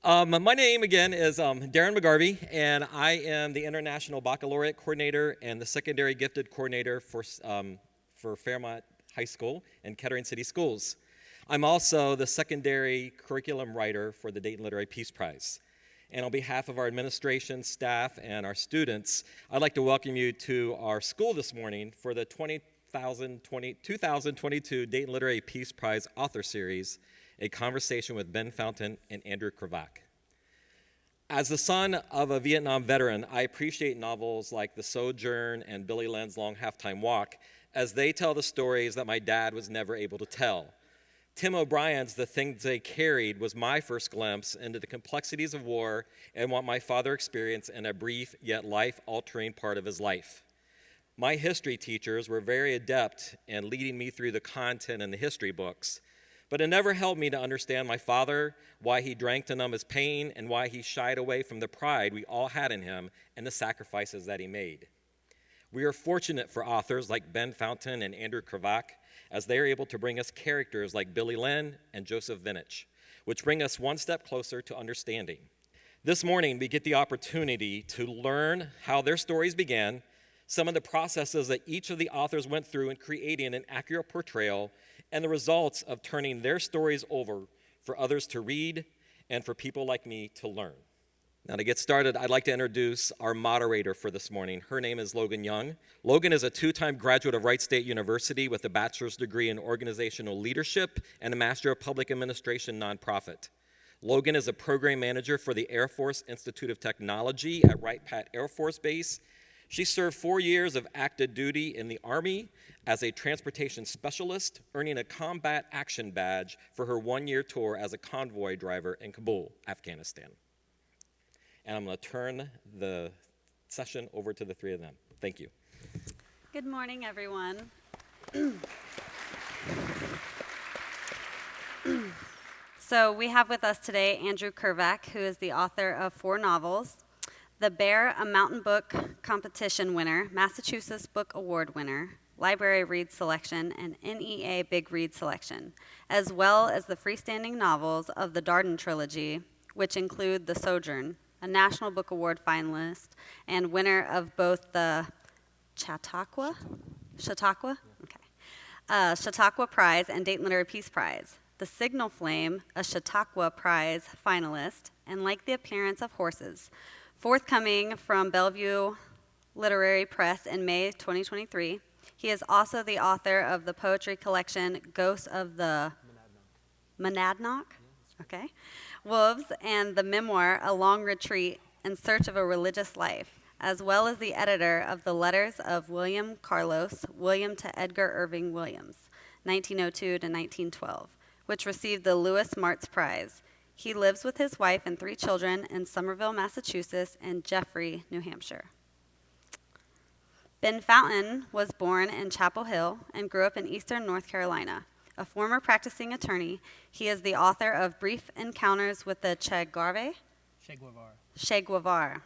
My name again is Darren McGarvey, and I am the International Baccalaureate Coordinator and the Secondary Gifted Coordinator for Fairmont High School and Kettering City Schools. I'm also the Secondary Curriculum Writer for the Dayton Literary Peace Prize. And on behalf of our administration, staff, and our students, I'd like to welcome you to our school this morning for the 2022 Dayton Literary Peace Prize Author Series, a conversation with Ben Fountain and Andrew Krivak. As the son of a Vietnam veteran, I appreciate novels like The Sojourn and Billy Lynn's Long Halftime Walk, as they tell the stories that my dad was never able to tell. Tim O'Brien's The Things They Carried was my first glimpse into the complexities of war and what my father experienced in a brief yet life-altering part of his life. My history teachers were very adept in leading me through the content in the history books, but it never helped me to understand my father, why he drank to numb his pain, and why he shied away from the pride we all had in him and the sacrifices that he made. We are fortunate for authors like Ben Fountain and Andrew Krivak, as they are able to bring us characters like Billy Lynn and Joseph Vinich, which bring us one step closer to understanding. This morning, we get the opportunity to learn how their stories began, some of the processes that each of the authors went through in creating an accurate portrayal, and the results of turning their stories over for others to read and for people like me to learn. Now, to get started, I'd like to introduce our moderator for this morning. Her name is Loghan Young. Loghan is a two-time graduate of Wright State University with a bachelor's degree in organizational leadership and a Master of Public Administration nonprofit. Loghan is a program manager for the Air Force Institute of Technology at Wright-Patterson Air Force Base. She served 4 years of active duty in the Army as a transportation specialist, earning a combat action badge for her 1-year tour as a convoy driver in Kabul, Afghanistan. And I'm going to turn the session over to the three of them. Thank you. Good morning, everyone. So we have with us today Andrew Krivak, who is the author of 4 novels: The Bear, a Mountain Book Competition winner, Massachusetts Book Award winner, Library Read Selection, and NEA Big Read Selection, as well as the freestanding novels of the Darden Trilogy, which include The Sojourn, a National Book Award finalist and winner of both the Chautauqua Prize and Dayton Literary Peace Prize. The Signal Flame, a Chautauqua Prize finalist, and Like the Appearance of Horses, forthcoming from Bellevue Literary Press in May 2023. He is also the author of the poetry collection Ghosts of the Monadnock, Wolves, and the memoir A Long Retreat in Search of a Religious Life, as well as the editor of the Letters of William Carlos, William to Edgar Irving Williams, 1902 to 1912, which received the Lewis Martz Prize. He lives with his wife and 3 children in Somerville, Massachusetts, and Jeffrey, New Hampshire. Ben Fountain was born in Chapel Hill and grew up in eastern North Carolina. A former practicing attorney, he is the author of Brief Encounters with the Che Guevara,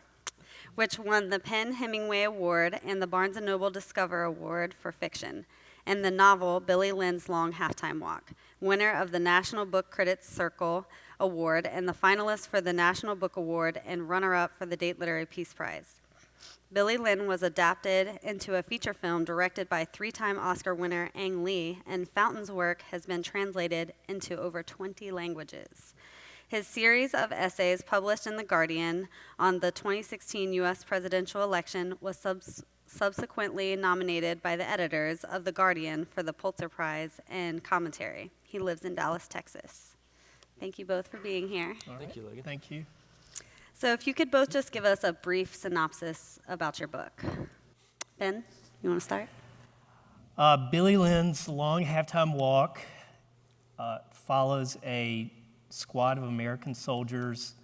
which won the PEN/Hemingway Award and the Barnes & Noble Discover Award for fiction, and the novel Billy Lynn's Long Halftime Walk, winner of the National Book Critics Circle Award and the finalist for the National Book Award and runner-up for the Dayton Literary Peace Prize. Billy Lynn was adapted into a feature film directed by 3-time Oscar winner Ang Lee, and Fountain's work has been translated into over 20 languages. His series of essays published in The Guardian on the 2016 U.S. presidential election was subsequently nominated by the editors of The Guardian for the Pulitzer Prize and commentary. He lives in Dallas, Texas. Thank you both for being here. All right. Thank you, Logan. Thank you. So if you could both just give us a brief synopsis about your book. Ben, you want to start? Billy Lynn's Long Halftime Walk follows a squad of American soldiers.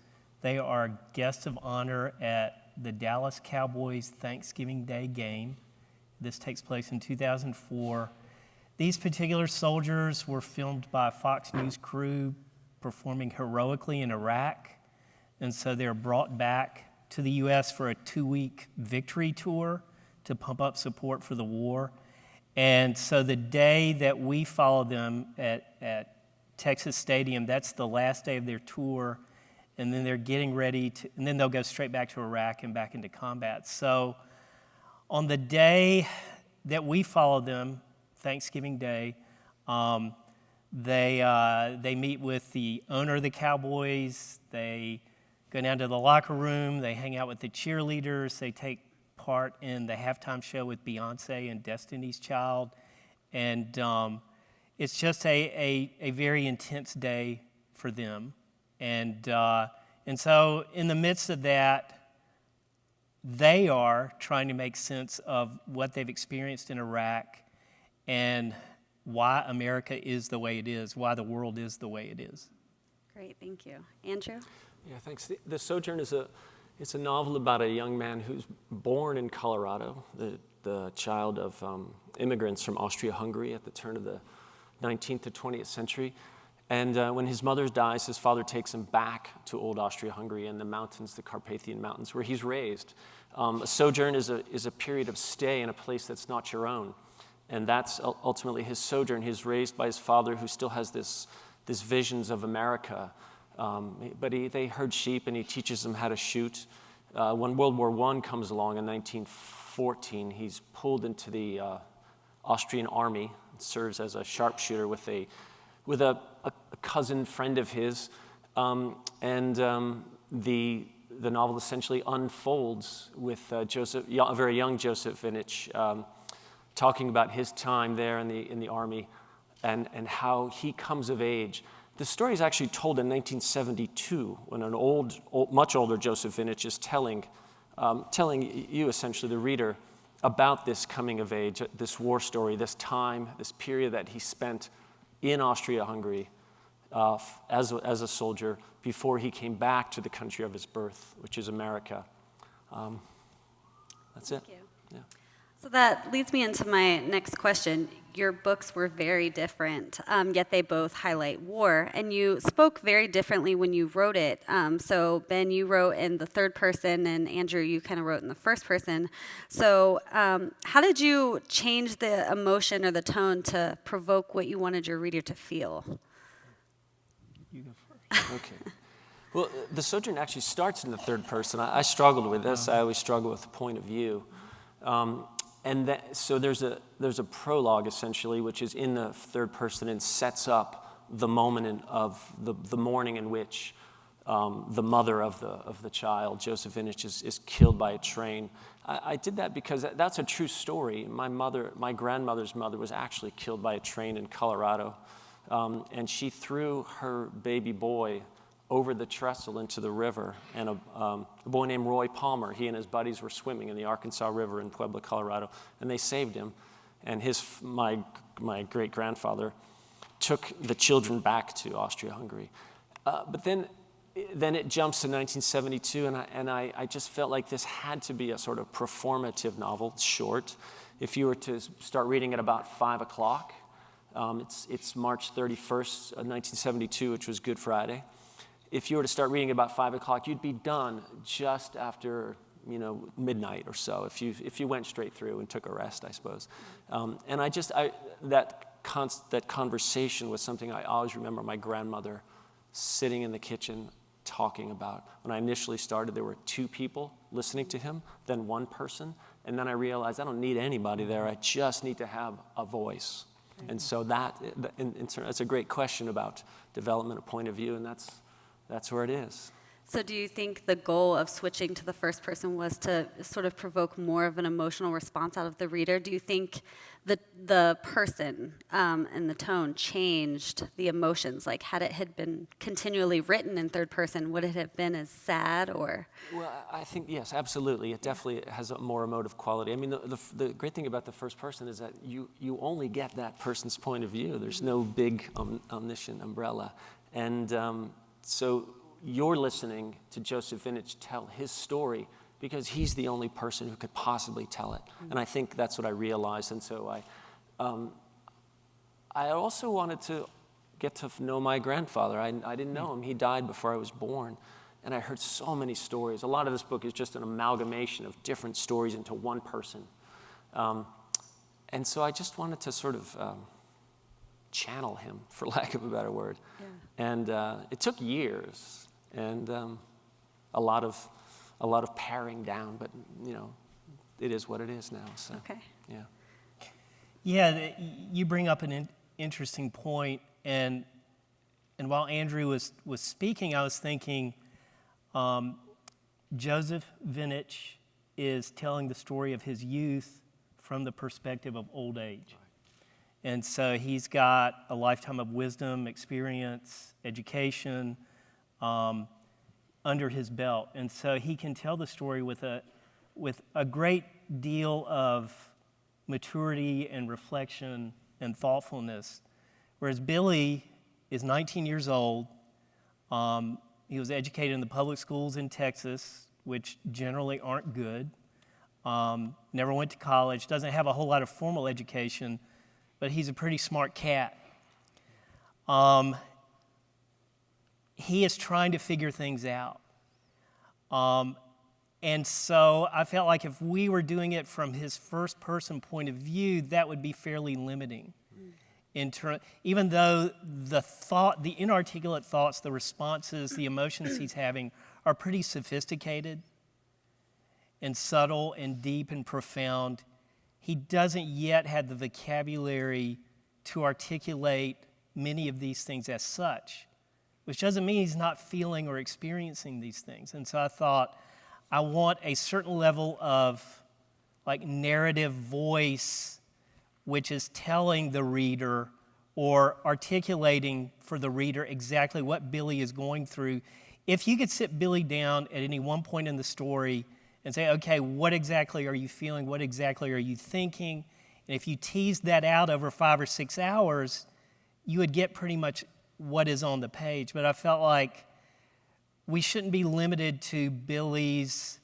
They are guests of honor at the Dallas Cowboys Thanksgiving Day game. This takes place in 2004. These particular soldiers were filmed by a Fox News crew performing heroically in Iraq. And so they're brought back to the U.S. for a 2-week victory tour to pump up support for the war. And so the day that we follow them at Texas Stadium, that's the last day of their tour. and then they're getting ready to, and then they'll go straight back to Iraq and back into combat. So on the day that we follow them, Thanksgiving Day, they meet with the owner of the Cowboys. They go down to the locker room. They hang out with the cheerleaders. They take part in the halftime show with Beyonce and Destiny's Child. And it's just a very intense day for them. And so in the midst of that, they are trying to make sense of what they've experienced in Iraq and why America is the way it is, why the world is the way it is. Great, thank you. Andrew? Yeah, thanks. The Sojourn is it's a novel about a young man who's born in Colorado, the child of immigrants from Austria-Hungary at the turn of the 19th to 20th century. And when his mother dies, his father takes him back to old Austria-Hungary and the mountains, the Carpathian Mountains, where he's raised. A sojourn is a period of stay in a place that's not your own. And that's ultimately his sojourn. He's raised by his father, who still has this visions of America. But they herd sheep, and he teaches them how to shoot. When World War I comes along in 1914, he's pulled into the Austrian army and serves as a sharpshooter with a cousin friend of his. The novel essentially unfolds with a very young Joseph Vinich, talking about his time there in the army and how he comes of age. The story is actually told in 1972 when an much older Joseph Vinich is telling you, essentially the reader, about this coming of age, this war story, this time, this period that he spent in Austria-Hungary as a soldier before he came back to the country of his birth, which is America. That's it. Thank you. Yeah. So that leads me into my next question. Your books were very different, yet they both highlight war, and you spoke very differently when you wrote it. So Ben, you wrote in the third person, and Andrew, you kind of wrote in the first person. So how did you change the emotion or the tone to provoke what you wanted your reader to feel? You go first. Okay. Well, the Sojourn actually starts in the third person. I struggled with this. I always struggle with the point of view. So there's a prologue, essentially, which is in the third person and sets up the moment of the morning in which the mother of the child, Joseph Vinich, is killed by a train. I did that because that's a true story. My grandmother's mother was actually killed by a train in Colorado, and she threw her baby boy over the trestle into the river, and a boy named Roy Palmer, he and his buddies were swimming in the Arkansas River in Puebla, Colorado, and they saved him. And my great-grandfather took the children back to Austria-Hungary. But then it jumps to 1972, and I just felt like this had to be a sort of performative novel. It's short. If you were to start reading at about 5 o'clock, it's March 31st, 1972, which was Good Friday. If you were to start reading about 5 o'clock, you'd be done just after midnight or so. If you went straight through and took a rest, I suppose. And that conversation was something I always remember my grandmother sitting in the kitchen talking about. When I initially started, there were 2 people listening to him, then 1 person, and then I realized I don't need anybody there. I just need to have a voice. And so that's a great question about development of point of view, and that's where it is. So do you think the goal of switching to the first person was to sort of provoke more of an emotional response out of the reader? Do you think the person and the tone changed the emotions? Like, had it been continually written in third person, would it have been as sad or? Well, I think, yes, absolutely. It definitely has a more emotive quality. I mean, the great thing about the first person is that you only get that person's point of view. There's no big omniscient umbrella. And so you're listening to Joseph Vinich tell his story because he's the only person who could possibly tell it. And I think that's what I realized. And so I also wanted to get to know my grandfather. I didn't know him. He died before I was born. And I heard so many stories. A lot of this book is just an amalgamation of different stories into one person. And so I just wanted to sort of channel him, for lack of a better word. Yeah. And it took years. and a lot of paring down. But it is what it is now. So Okay. yeah. Yeah, you bring up an interesting point, and while Andrew was speaking, I was thinking Joseph Vinich is telling the story of his youth from the perspective of old age. And so he's got a lifetime of wisdom, experience, education under his belt. And so he can tell the story with a great deal of maturity and reflection and thoughtfulness. Whereas Billy is 19 years old. He was educated in the public schools in Texas, which generally aren't good. Never went to college, doesn't have a whole lot of formal education, but he's a pretty smart cat. He is trying to figure things out. And so I felt like if we were doing it from his first person point of view, that would be fairly limiting. Even though the inarticulate thoughts, the responses, the emotions he's having are pretty sophisticated and subtle and deep and profound, he doesn't yet have the vocabulary to articulate many of these things as such, which doesn't mean he's not feeling or experiencing these things. And so I thought, I want a certain level of narrative voice, which is telling the reader or articulating for the reader exactly what Billy is going through. If you could sit Billy down at any one point in the story and say, okay, what exactly are you feeling? What exactly are you thinking? And if you teased that out over 5 or 6 hours, you would get pretty much what is on the page. But I felt like we shouldn't be limited to Billy's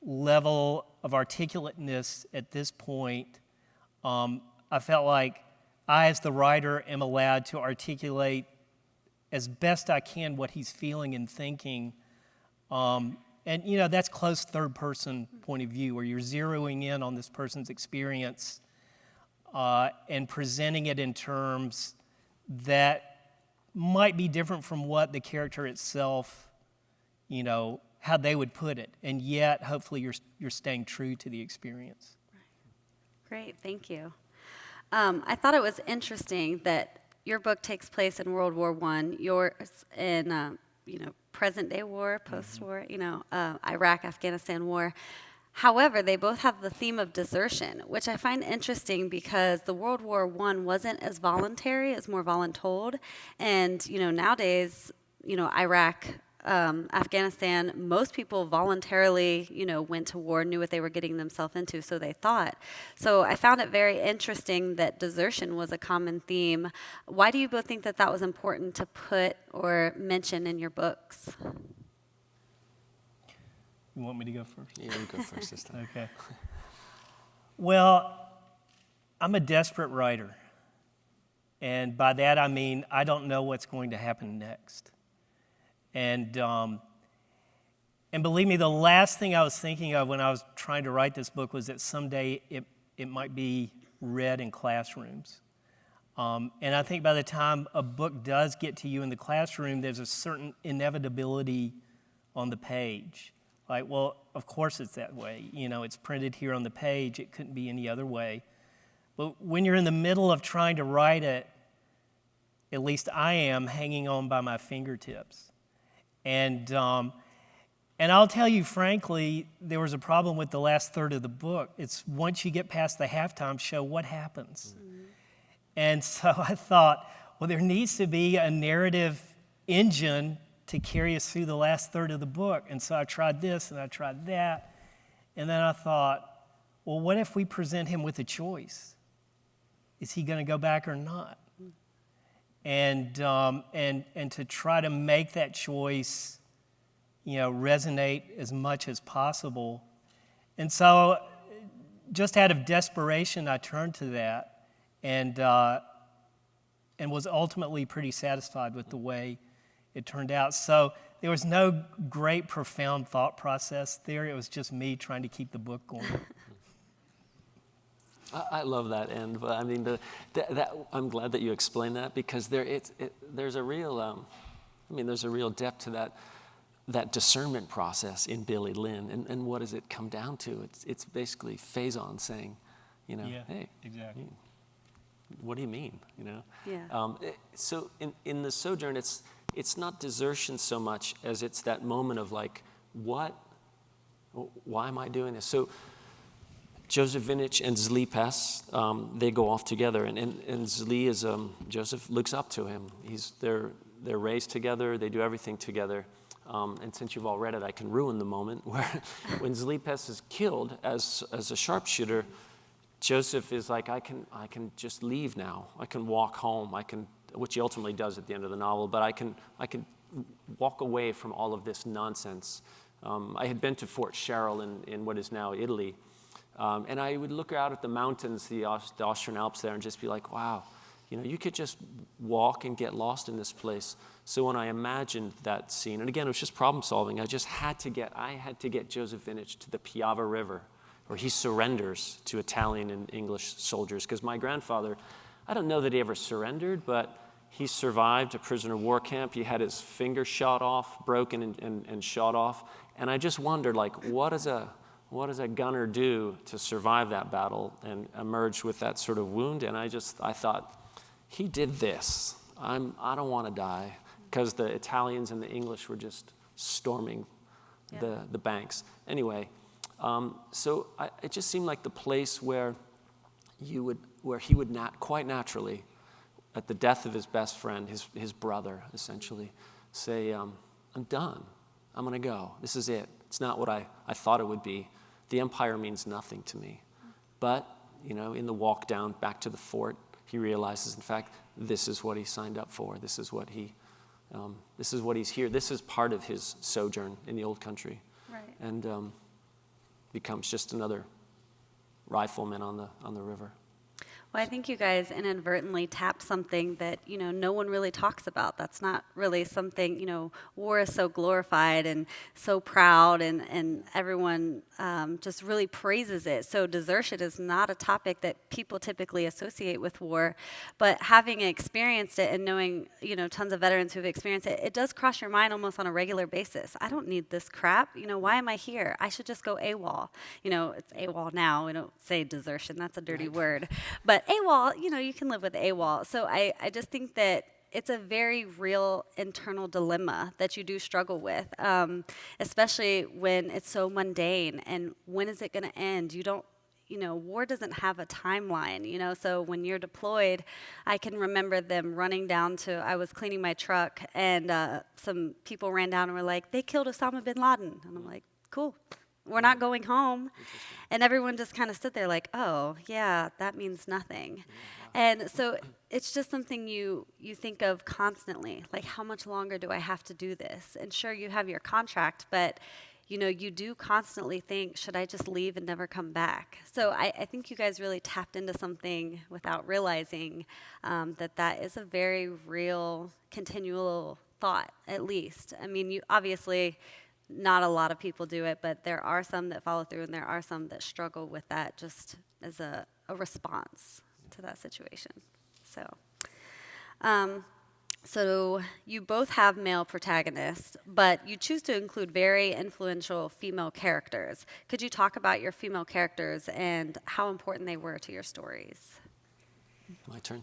level of articulateness at this point. I felt like I, as the writer, am allowed to articulate as best I can what he's feeling and thinking. And, that's close third-person point of view, where you're zeroing in on this person's experience and presenting it in terms that might be different from what the character itself, how they would put it. And yet, hopefully, you're staying true to the experience. Great, thank you. I thought it was interesting that your book takes place in World War I, yours in, present-day war, post-war, Iraq, Afghanistan war. However, they both have the theme of desertion, which I find interesting because the World War I wasn't as voluntary, it's more voluntold. And, nowadays, Iraq, Afghanistan, most people voluntarily, went to war, knew what they were getting themselves into, so they thought. So I found it very interesting that desertion was a common theme. Why do you both think that that was important to put or mention in your books? You want me to go first? Yeah, you go first this time. Okay. Well, I'm a desperate writer. And by that I mean I don't know what's going to happen next. And believe me, the last thing I was thinking of when I was trying to write this book was that someday it might be read in classrooms. And I think by the time a book does get to you in the classroom, there's a certain inevitability on the page. Well, of course it's that way. It's printed here on the page. It couldn't be any other way. But when you're in the middle of trying to write it, at least I am hanging on by my fingertips. And I'll tell you frankly, there was a problem with the last third of the book. It's once you get past the halftime show, what happens? Mm-hmm. And so I thought, well, there needs to be a narrative engine to carry us through the last third of the book. And so I tried this and I tried that. And then I thought, well, what if we present him with a choice? Is he going to go back or not? And to try to make that choice, resonate as much as possible. And so, just out of desperation, I turned to that, and was ultimately pretty satisfied with the way it turned out. So there was no great, profound thought process there. It was just me trying to keep the book going. I love that end. But I mean, I'm glad that you explained that because there's a real, there's a real depth to that. that discernment process in Billy Lynn. And what does it come down to? It's basically Faison saying, Yeah, hey, exactly. what do you mean? Yeah. So in the Sojourn, it's not desertion so much as it's that moment of like, why am I doing this? So Joseph Vinich and Zli Pes, they go off together, and Zli is Joseph looks up to him. They're raised together. They do everything together. And since you've all read it, I can ruin the moment where when Zli Pes is killed as a sharpshooter, Joseph is like, I can just leave now. I can walk home. Which he ultimately does at the end of the novel. But I can walk away from all of this nonsense. I had been to Fort Sherrill in what is now Italy. And I would look out at the mountains, the Austrian Alps there, and just be like, wow, you could just walk and get lost in this place. So when I imagined that scene, and again, it was just problem solving, I had to get Joseph Vinich to the Piave River, where he surrenders to Italian and English soldiers. Because my grandfather, I don't know that he ever surrendered, but he survived a prisoner of war camp. He had his finger shot off, broken and shot off. And I just wondered, like, what does a gunner do to survive that battle and emerge with that sort of wound? And I thought, he did this. I don't want to die, because the Italians and the English were just storming the banks. Anyway, so it just seemed like the place where he would quite naturally, at the death of his best friend, his brother, essentially, say, I'm done. I'm going to go. This is it. It's not what I thought it would be. The empire means nothing to me. But, in the walk down back to the fort, he realizes, in fact, this is what he signed up for. This is what he's here. This is part of his sojourn in the old country. Right. And becomes just another rifleman on the river. Well, I think you guys inadvertently tapped something that, no one really talks about. That's not really something, war is so glorified and so proud, and everyone just really praises it. So desertion is not a topic that people typically associate with war. But having experienced it and knowing, tons of veterans who've experienced it, it does cross your mind almost on a regular basis. I don't need this crap. Why am I here? I should just go AWOL. It's AWOL now. We don't say desertion. That's a dirty word. But AWOL, you can live with AWOL. So I just think that it's a very real internal dilemma that you do struggle with, especially when it's so mundane. And when is it going to end? You don't, war doesn't have a timeline, So when you're deployed, I can remember them running down I was cleaning my truck, and some people ran down and were like, they killed Osama bin Laden. And I'm like, cool. We're not going home. And everyone just kind of stood there like, oh, yeah, that means nothing. And so it's just something you think of constantly, like, how much longer do I have to do this? And sure, you have your contract, but, you do constantly think, should I just leave and never come back? So I think you guys really tapped into something without realizing that is a very real, continual thought, at least. I mean, you obviously... Not a lot of people do it, but there are some that follow through, and there are some that struggle with that just as a response to that situation. So you both have male protagonists, but you choose to include very influential female characters. Could you talk about your female characters and how important they were to your stories? My turn.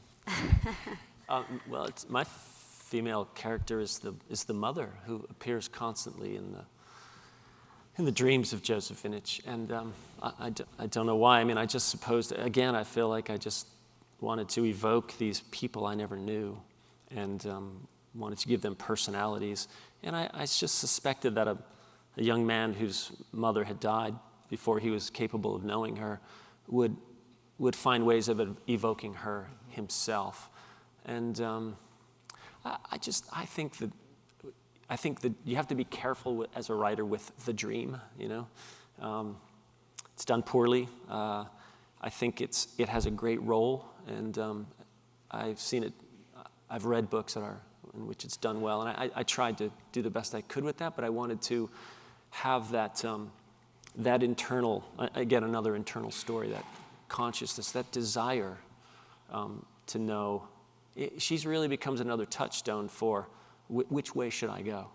Well, my female character is the mother who appears constantly in the dreams of Joseph Vinich. And I don't know why. I mean, I just supposed, again, I feel like I just wanted to evoke these people I never knew, and wanted to give them personalities. And I just suspected that a young man whose mother had died before he was capable of knowing her would find ways of evoking her himself. And I think that you have to be careful as a writer with the dream. It's done poorly. I think it has a great role, and I've seen it. I've read books in which it's done well, and I tried to do the best I could with that. But I wanted to have that internal, again, another internal story, that consciousness, that desire to know. She's really becomes another touchstone for which way should I go?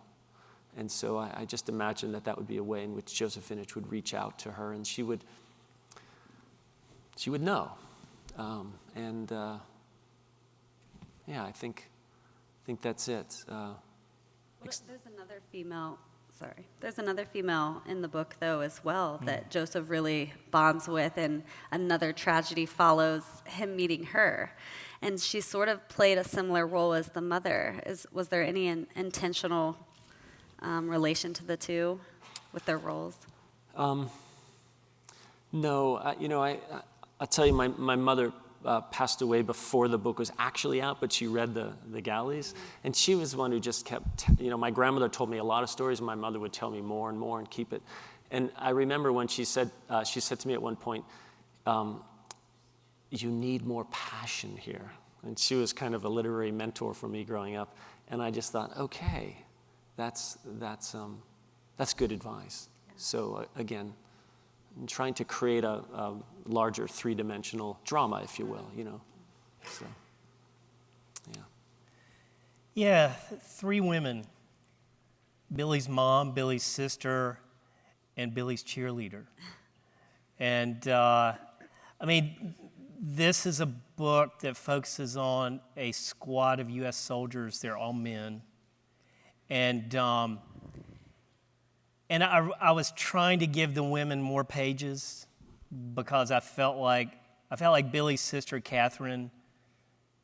And so I just imagine that would be a way in which Joseph Vinich would reach out to her, and she would know. Yeah, I think that's it. There's another female. Sorry, there's another female in the book though as well that Joseph really bonds with, and another tragedy follows him meeting her, and she sort of played a similar role as the mother. Was there any intentional relation to the two with their roles? No, I'll tell you, my mother passed away before the book was actually out, but she read the galleys, and she was the one who just kept, my grandmother told me a lot of stories, and my mother would tell me more and more and keep it. And I remember when she said to me at one point, you need more passion here. And she was kind of a literary mentor for me growing up, and I just thought, okay, that's good advice. So again, I'm trying to create a larger three-dimensional drama, if you will, So, yeah. Yeah, three women. Billy's mom, Billy's sister, and Billy's cheerleader. And, this is a book that focuses on a squad of U.S. soldiers. They're all men. And I was trying to give the women more pages because I felt like Billy's sister, Catherine,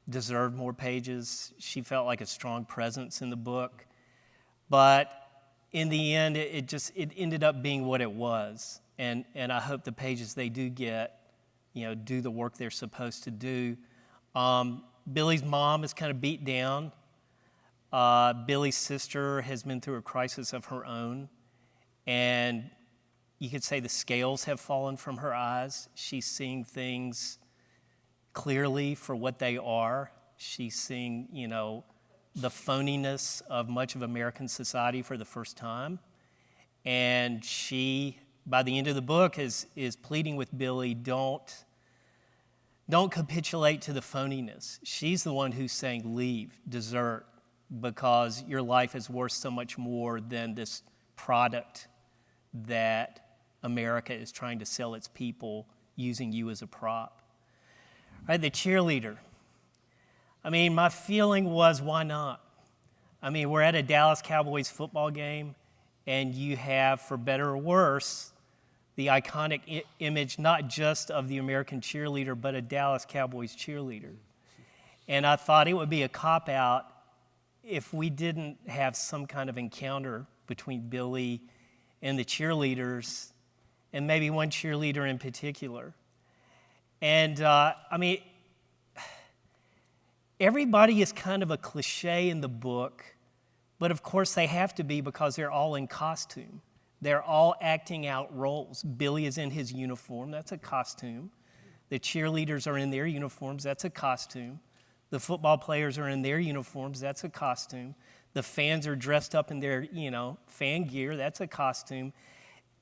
deserved more pages. She felt like a strong presence in the book. But in the end, it ended up being what it was. And I hope the pages they do get, do the work they're supposed to do. Billy's mom is kind of beat down. Billy's sister has been through a crisis of her own. And you could say the scales have fallen from her eyes. She's seeing things clearly for what they are. She's seeing, the phoniness of much of American society for the first time. And she, by the end of the book, is pleading with Billy, don't capitulate to the phoniness. She's the one who's saying, leave, desert, because your life is worth so much more than this product that America is trying to sell its people using you as a prop. Right, the cheerleader. My feeling was, why not? We're at a Dallas Cowboys football game, and you have, for better or worse, the iconic image not just of the American cheerleader, but a Dallas Cowboys cheerleader. And I thought it would be a cop-out if we didn't have some kind of encounter between Billy and the cheerleaders, and maybe one cheerleader in particular. And everybody is kind of a cliche in the book, but of course they have to be because they're all in costume. They're all acting out roles. Billy is in his uniform, that's a costume. The cheerleaders are in their uniforms, that's a costume. The football players are in their uniforms, that's a costume. The fans are dressed up in their, fan gear, that's a costume.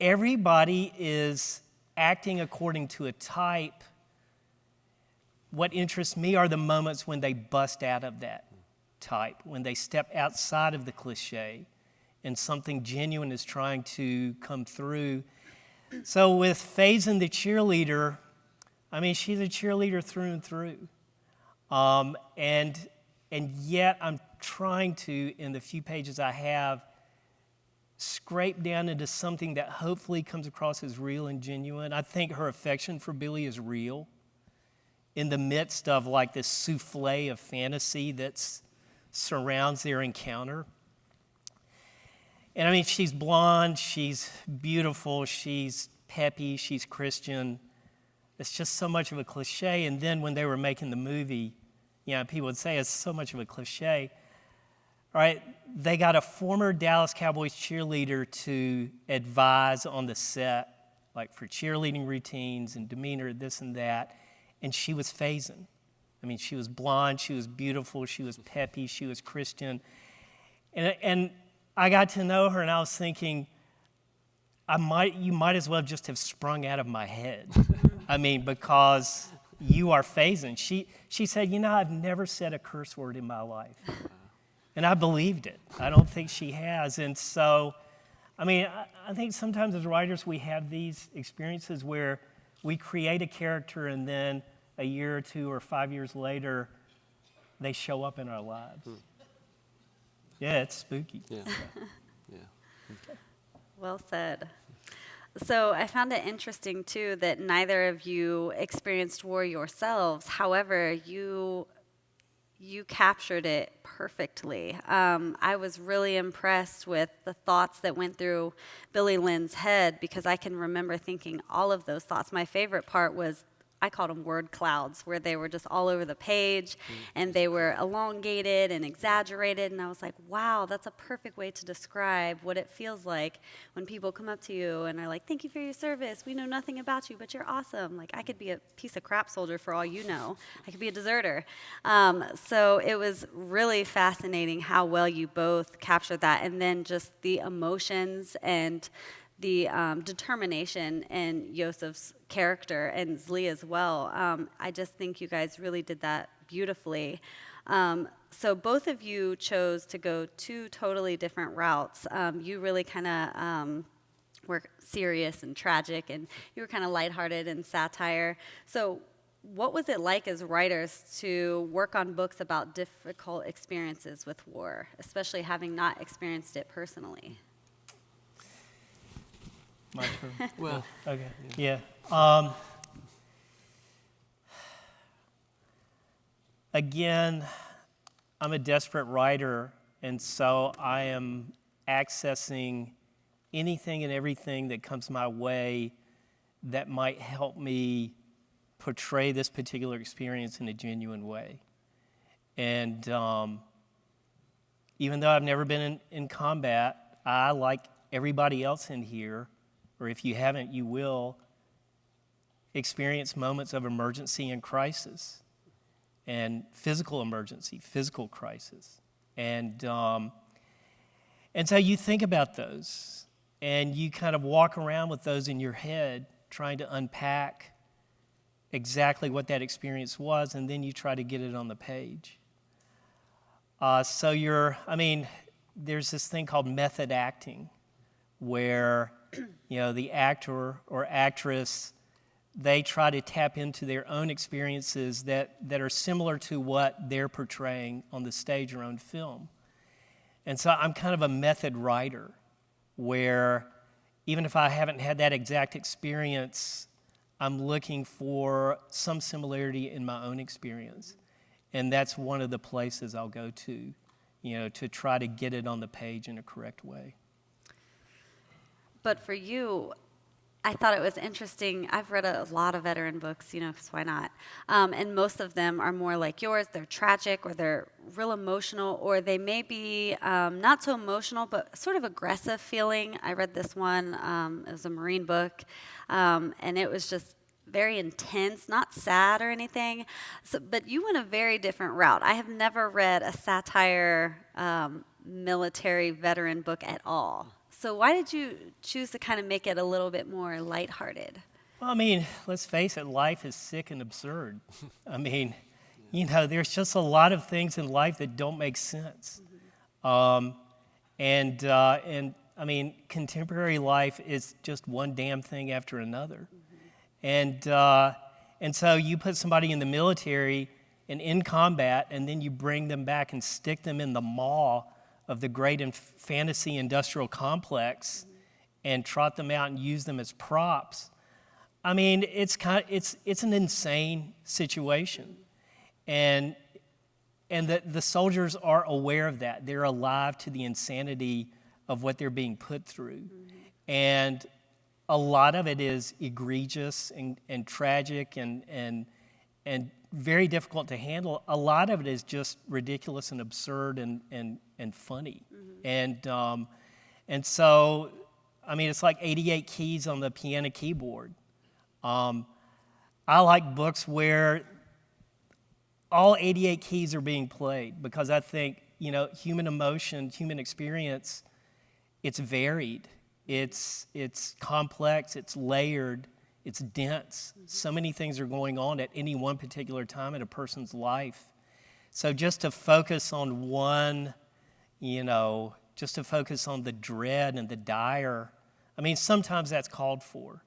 Everybody is acting according to a type. What interests me are the moments when they bust out of that type, when they step outside of the cliche and something genuine is trying to come through. So with Faison the cheerleader, she's a cheerleader through and through. And yet I'm trying to, in the few pages I have, scrape down into something that hopefully comes across as real and genuine. I think her affection for Billy is real in the midst of like this souffle of fantasy that surrounds their encounter. And she's blonde, she's beautiful, she's peppy, she's Christian. It's just so much of a cliche. And then when they were making the movie, people would say it's so much of a cliche. All right, they got a former Dallas Cowboys cheerleader to advise on the set, like for cheerleading routines and demeanor, this and that, and she was Faison. She was blonde, she was beautiful, she was peppy, she was Christian. And I got to know her, and I was thinking, you might as well just have sprung out of my head. Because you are Faison. She said, I've never said a curse word in my life. And I believed it. I don't think she has. And so, I mean, I think sometimes as writers we have these experiences where we create a character and then a year or 2 or 5 years later, they show up in our lives. Yeah, it's spooky. Yeah. Yeah. Well said. So I found it interesting, too, that neither of you experienced war yourselves. However, you captured it perfectly. I was really impressed with the thoughts that went through Billy Lynn's head, because I can remember thinking all of those thoughts. My favorite part was, I called them word clouds, where they were just all over the page, and they were elongated and exaggerated, and I was like, wow, that's a perfect way to describe what it feels like when people come up to you and are like, thank you for your service, we know nothing about you, but you're awesome. Like, I could be a piece of crap soldier for all you know. I could be a deserter. So it was really fascinating how well you both captured that, and then just the emotions and the determination in Yosef's character, and Zli as well. I just think you guys really did that beautifully. So both of you chose to go 2 totally different routes. You really kind of were serious and tragic, and you were kind of lighthearted and satire. So what was it like as writers to work on books about difficult experiences with war, especially having not experienced it personally? My turn. Well, Okay. Yeah. Again, I'm a desperate writer, and so I am accessing anything and everything that comes my way that might help me portray this particular experience in a genuine way. And even though I've never been in combat, I, like everybody else in here, or if you haven't, you will, experience moments of emergency and crisis, and physical emergency, physical crisis. And so you think about those, and you kind of walk around with those in your head, trying to unpack exactly what that experience was, and then you try to get it on the page. There's this thing called method acting, where the actor or actress, they try to tap into their own experiences that are similar to what they're portraying on the stage or on film. And so I'm kind of a method writer, where even if I haven't had that exact experience, I'm looking for some similarity in my own experience. And that's one of the places I'll go to, to try to get it on the page in a correct way. But for you, I thought it was interesting. I've read a lot of veteran books, because why not? And most of them are more like yours. They're tragic, or they're real emotional, or they may be not so emotional, but sort of aggressive feeling. I read this one. It was a Marine book, and it was just very intense, not sad or anything. But you went a very different route. I have never read a satire military veteran book at all. So why did you choose to kind of make it a little bit more lighthearted? Well, let's face it, life is sick and absurd. There's just a lot of things in life that don't make sense. Contemporary life is just one damn thing after another. And so you put somebody in the military and in combat, and then you bring them back and stick them in the maw of the great fantasy industrial complex and trot them out and use them as props. It's an insane situation. And the soldiers are aware of that. They're alive to the insanity of what they're being put through. And a lot of it is egregious and tragic and very difficult to handle. A lot of it is just ridiculous and absurd and funny. And so, it's like 88 keys on the piano keyboard. I like books where all 88 keys are being played, because I think, human emotion, human experience, it's varied. It's complex, it's layered, it's dense. So many things are going on at any one particular time in a person's life. So just to focus on one just to focus on the dread and the dire. I mean, sometimes that's called for,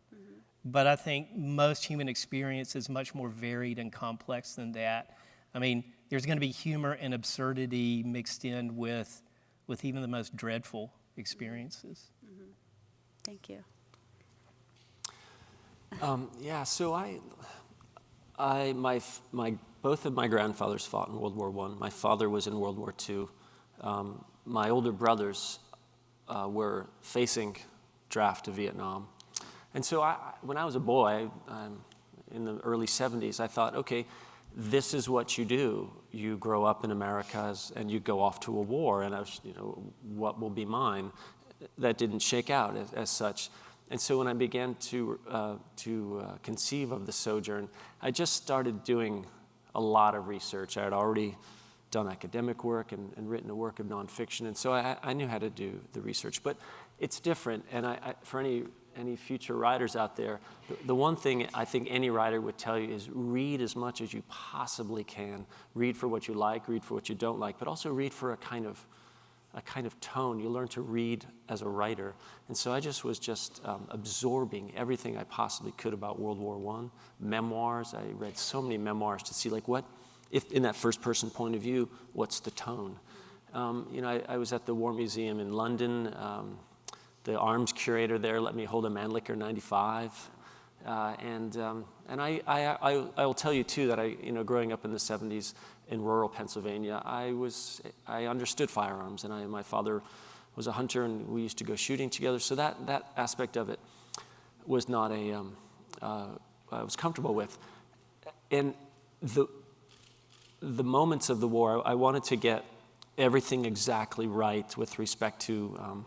but I think most human experience is much more varied and complex than that. I mean, there's going to be humor and absurdity mixed in with even the most dreadful experiences. Thank you. So both of my grandfathers fought in World War I. My father was in World War II. My older brothers were facing draft to Vietnam. And so when I was a boy, in the early 70s, I thought, okay, this is what you do. You grow up in America and you go off to a war, and what will be mine? That didn't shake out as such. And so when I began to conceive of the Sojourn, I just started doing a lot of research. I had already done academic work and written a work of nonfiction, and so I knew how to do the research. But it's different, and for any future writers out there, the one thing I think any writer would tell you is read as much as you possibly can. Read for what you like, read for what you don't like, but also read for a kind of tone. You learn to read as a writer. And so I was absorbing everything I possibly could about World War I. Memoirs, I read so many memoirs to see what, if in that first person point of view, what's the tone? I was at the War Museum in London. The arms curator there let me hold a Mannlicher 95. And I will tell you too that growing up in the 70s in rural Pennsylvania, I understood firearms, and my father was a hunter, and we used to go shooting together. So that aspect of it was not I was comfortable with. And the moments of the war, I wanted to get everything exactly right with respect to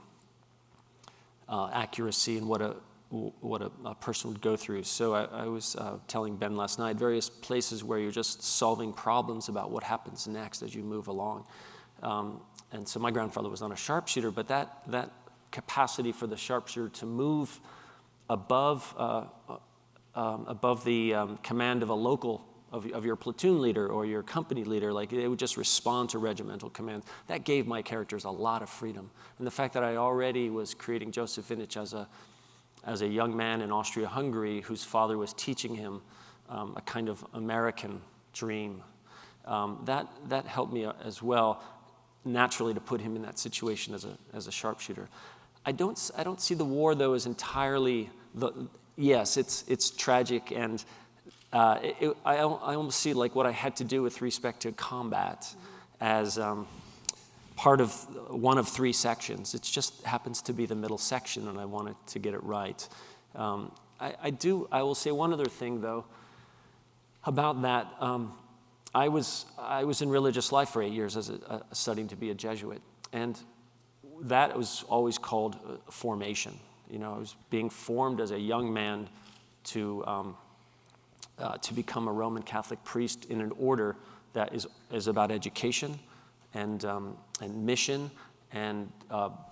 accuracy and what a person would go through. So I was telling Ben last night, various places where you're just solving problems about what happens next as you move along. And so my grandfather was not a sharpshooter, but that capacity for the sharpshooter to move above the command of a local, of your platoon leader or your company leader, like they would just respond to regimental command. That gave my characters a lot of freedom. And the fact that I already was creating Joseph Vinich as a young man in Austria-Hungary whose father was teaching him a kind of American dream, that helped me as well, naturally, to put him in that situation as a sharpshooter. I don't see the war though as entirely yes, it's tragic, and I almost see like what I had to do with respect to combat as part of one of three sections. It just happens to be the middle section, and I wanted to get it right. I will say one other thing though about that. I was in religious life for 8 years as studying to be a Jesuit, and that was always called formation. I was being formed as a young man to become a Roman Catholic priest in an order that is about education and mission and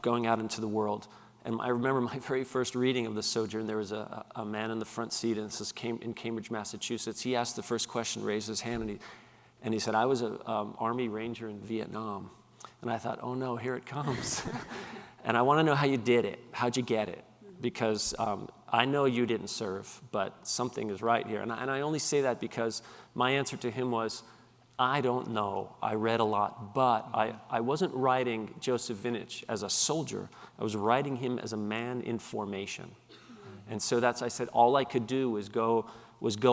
going out into the world. And I remember my very first reading of the Sojourn, there was a man in the front seat, and this is in Cambridge, Massachusetts. He asked the first question, raised his hand, and he said, I was an Army Ranger in Vietnam. And I thought, oh no, here it comes. And I want to know how you did it. How'd you get it? Because I know you didn't serve, but something is right here. And I only say that because my answer to him was, I don't know. I read a lot, but I wasn't writing Joseph Vinich as a soldier. I was writing him as a man in formation. And so I said, all I could do was go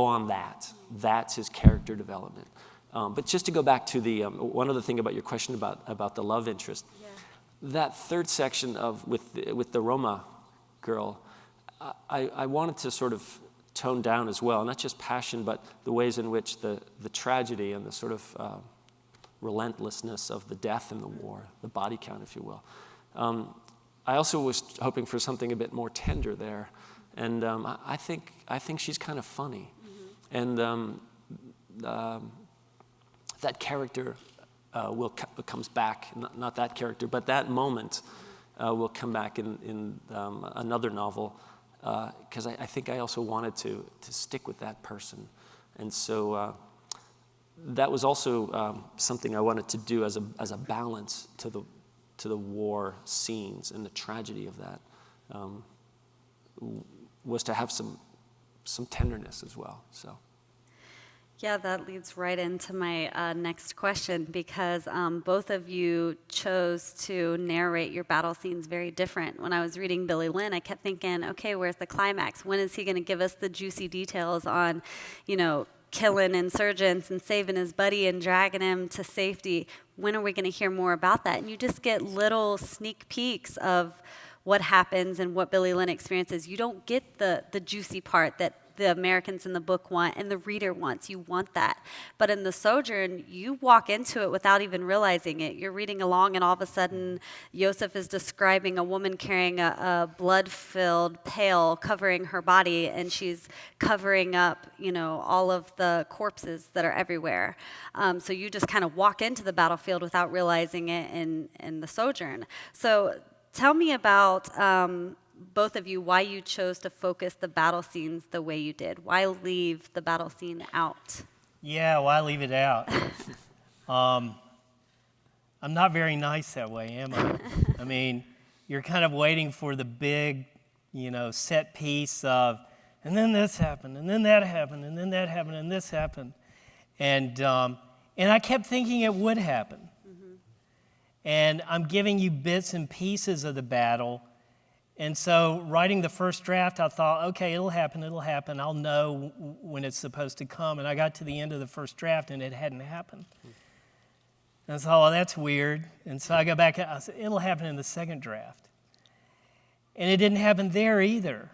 on that. That's his character development. But just to go back to the one other thing about your question about the love interest, that third section with the Roma girl, I wanted to sort of tone down as well, not just passion, but the ways in which the tragedy and the sort of relentlessness of the death in the war, the body count, if you will. I also was hoping for something a bit more tender there, and I think she's kind of funny, and that character comes back. Not that character, but that moment will come back in another novel. Because I think I also wanted to stick with that person. And so that was also something I wanted to do as a balance to to the war scenes and the tragedy of that, was to have some tenderness as well. So. Yeah, that leads right into my next question, because both of you chose to narrate your battle scenes very different. When I was reading Billy Lynn, I kept thinking, okay, where's the climax? When is he going to give us the juicy details on, killing insurgents and saving his buddy and dragging him to safety? When are we going to hear more about that? And you just get little sneak peeks of what happens and what Billy Lynn experiences. You don't get the juicy part that the Americans in the book want and the reader wants. You want that. But in the Sojourn, you walk into it without even realizing it. You're reading along, and all of a sudden, Joseph is describing a woman carrying a blood-filled pail covering her body, and she's covering up, all of the corpses that are everywhere. So you just kind of walk into the battlefield without realizing it in the Sojourn. So tell me about both of you, why you chose to focus the battle scenes the way you did. Why leave the battle scene out? Yeah, why leave it out? I'm not very nice that way, am I? I mean, you're kind of waiting for the big, set piece of, and then this happened, and then that happened, and then that happened, and this happened. And I kept thinking it would happen. Mm-hmm. And I'm giving you bits and pieces of the battle. And so writing the first draft, I thought, okay, it'll happen. I'll know when it's supposed to come. And I got to the end of the first draft, and it hadn't happened. And I thought, well, that's weird. And so I go back, I said, it'll happen in the second draft. And it didn't happen there either.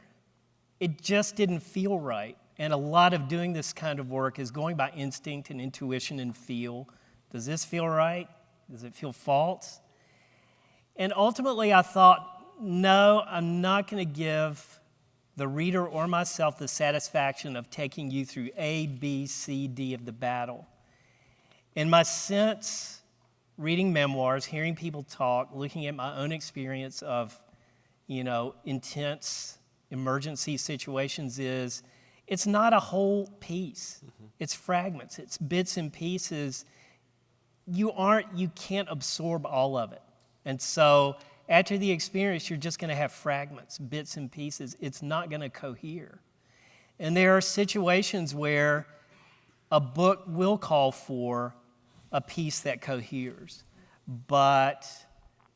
It just didn't feel right. And a lot of doing this kind of work is going by instinct and intuition and feel. Does this feel right? Does it feel false? And ultimately, I thought, no, I'm not going to give the reader or myself the satisfaction of taking you through A, B, C, D of the battle. In my sense, reading memoirs, hearing people talk, looking at my own experience of, intense emergency situations it's not a whole piece. Mm-hmm. It's fragments. It's bits and pieces. You can't absorb all of it. And so after the experience, you're just going to have fragments, bits and pieces. It's not going to cohere. And there are situations where a book will call for a piece that coheres. But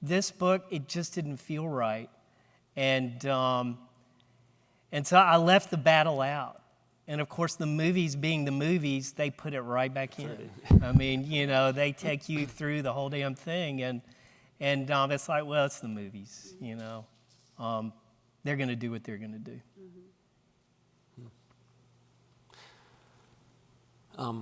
this book, it just didn't feel right. And so I left the battle out. And of course, the movies being the movies, they put it right back in. Right. I mean, they take you through the whole damn thing. And it's like, well, it's the movies, They're going to do what they're going to do. Mm-hmm.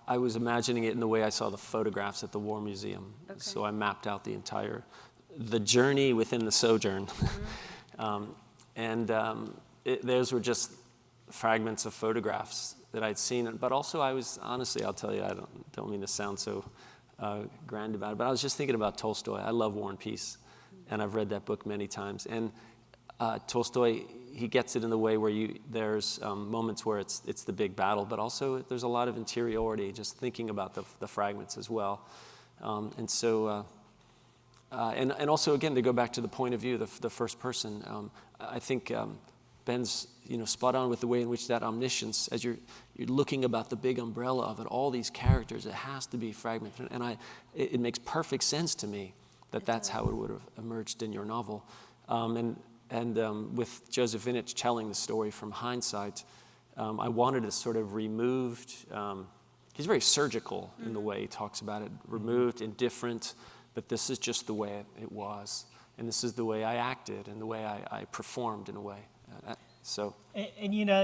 I was imagining it in the way I saw the photographs at the War Museum. Okay. So I mapped out the journey within the Sojourn. Mm-hmm. Those were just fragments of photographs that I'd seen, but also I was, honestly, I'll tell you, I don't mean to sound so grand about it, but I was just thinking about Tolstoy. I love War and Peace, and I've read that book many times. And Tolstoy, he gets it in the way where there's moments where it's the big battle, but also there's a lot of interiority, just thinking about the fragments as well. And also, again, to go back to the point of view, the first person, I think Ben's spot on with the way in which that omniscience, as you're looking about the big umbrella of it, all these characters, it has to be fragmented. And it makes perfect sense to me that's how it would have emerged in your novel. With Joseph Vinich telling the story from hindsight, I wanted to sort of removed. He's very surgical in the way he talks about it, removed, indifferent, but this is just the way it was. And this is the way I acted and the way I performed in a way.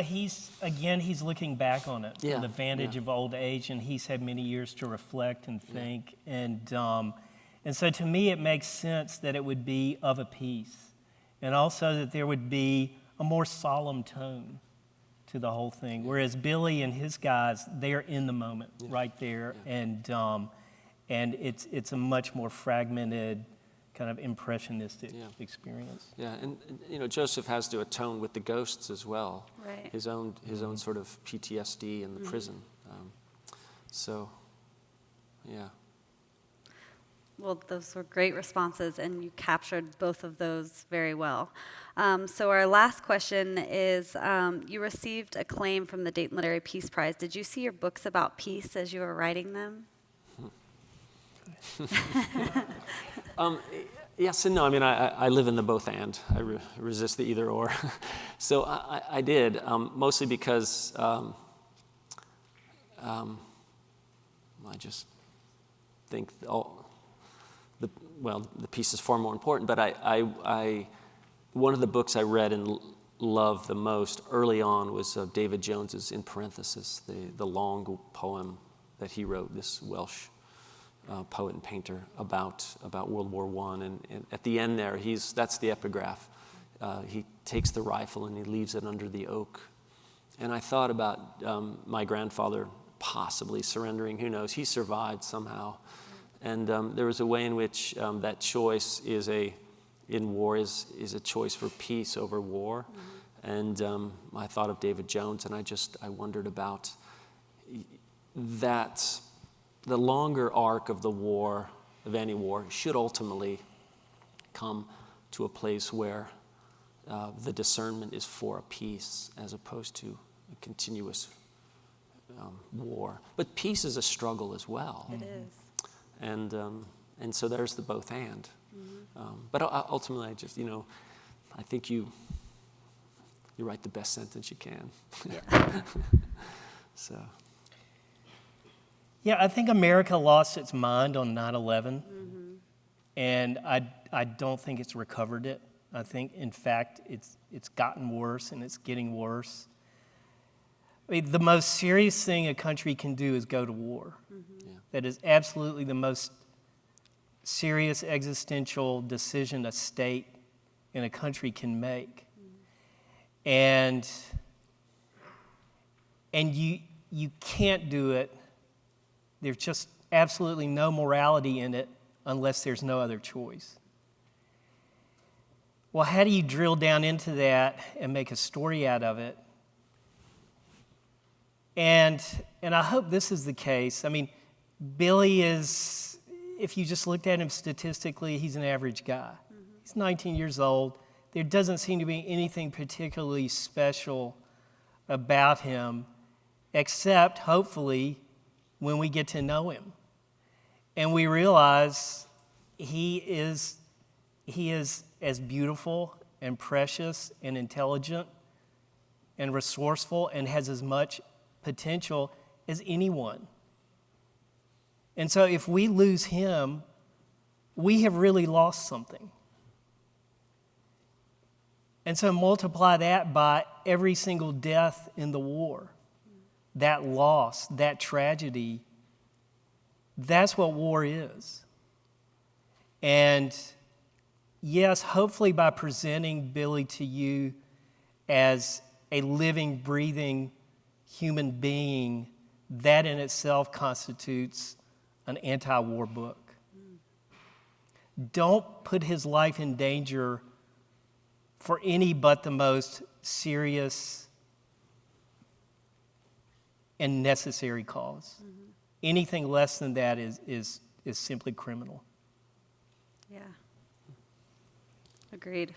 He's looking back on it from the vantage of old age, and he's had many years to reflect and think. Yeah. And so to me, it makes sense that it would be of a piece, and also that there would be a more solemn tone to the whole thing. Whereas Billy and his guys, they're in the moment right there, and it's a much more fragmented, kind of impressionistic experience. Yeah, and Joseph has to atone with the ghosts as well. Right. His own sort of PTSD in the prison. Well, those were great responses, and you captured both of those very well. So our last question is, you received acclaim from the Dayton Literary Peace Prize. Did you see your books about peace as you were writing them? Yes and no. I mean, I live in the both and. I resist the either or. So I did, mostly because I just think the piece is far more important. But one of the books I read and loved the most early on was David Jones's, in parenthesis, the long poem that he wrote, this Welsh poet and painter, about World War I. And at the end there, that's the epigraph. He takes the rifle and he leaves it under the oak. And I thought about my grandfather possibly surrendering. Who knows? He survived somehow. And there was a way in which that choice in war is a choice for peace over war. Mm-hmm. And I thought of David Jones, and I wondered about that. The longer arc of the war, of any war, should ultimately come to a place where the discernment is for a peace as opposed to a continuous war. But peace is a struggle as well. It is. And so there's the both and. Mm-hmm. But ultimately, I think you write the best sentence you can. Yeah. So. Yeah, I think America lost its mind on 9/11, and I don't think it's recovered it. I think, in fact, it's gotten worse, and it's getting worse. I mean, the most serious thing a country can do is go to war. Mm-hmm. Yeah. That is absolutely the most serious existential decision a state and a country can make. Mm-hmm. And you can't do it. There's just absolutely no morality in it unless there's no other choice. Well, how do you drill down into that and make a story out of it? And I hope this is the case. I mean, Billy is, if you just looked at him statistically, he's an average guy. Mm-hmm. He's 19 years old. There doesn't seem to be anything particularly special about him, except, hopefully, when we get to know him. And we realize he is as beautiful and precious and intelligent and resourceful and has as much potential as anyone. And so if we lose him, we have really lost something. And so multiply that by every single death in the war. That loss, that tragedy, that's what war is. And yes, hopefully by presenting Billy to you as a living, breathing human being, that in itself constitutes an anti-war book. Don't put his life in danger for any but the most serious and necessary cause. Mm-hmm. Anything less than that is simply criminal. Yeah. Agreed.